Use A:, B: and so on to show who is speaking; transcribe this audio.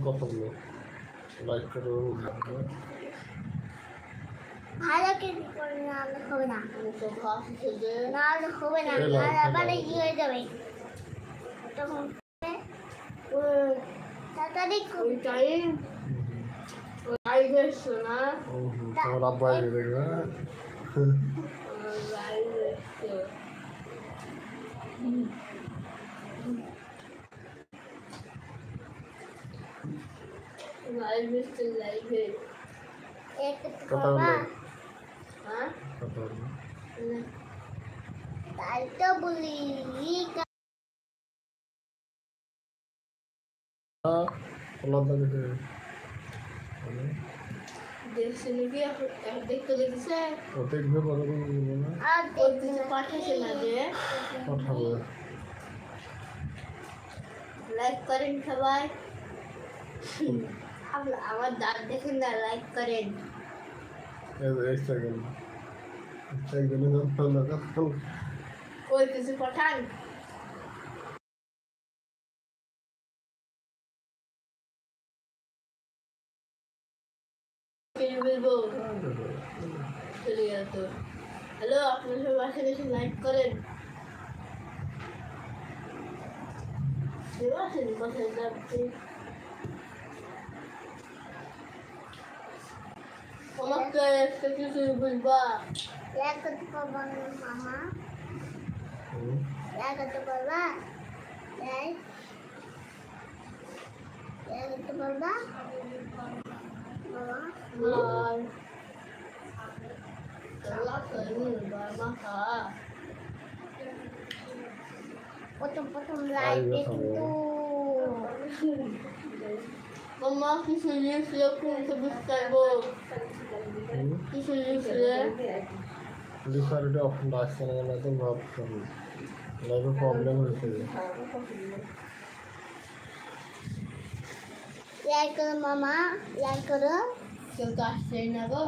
A: কথা বলো লাইক করো
B: ভালো কিছু করে না হলে হবে না না হলে হবে না আর আবার কি হয়ে যাবে তখন তাড়াতাড়ি টাইম না
A: তোমার আব্বা দেখবে কথা বলো কথা বলো
B: তাই তো বলি দেখছে নাকি দেখতে দেখছে
A: দেখবে বলো না
B: আর পাঠাচ্ছে না যে
A: পাঠাবো
B: লাইক করেন সবাই আমার দাঁত দেখেন না লাইক করেন
A: এক সেকেন্ড
B: ওই কিছু পাঠান বলবো চলে গেল তো হ্যালো আপনার সব বাসা এসে লাইক করেন আসেন কোথায় যাচ্ছি আমাকে একটা কিছু বলবা করতে পারবা না মামা করতে পারবা করতে পারবা প্রথম লাইক কিন্তু মামা কিছু লিখলে কোনটা বুঝতে পারবো কিছু লিখলে
A: লিখারটা অপশন আসছে না কেন তো ভাবছেন লাইভে প্রবলেম হয়েছে
B: লাইক করো মামা লাইক করো কেউ তো আসছেই না গো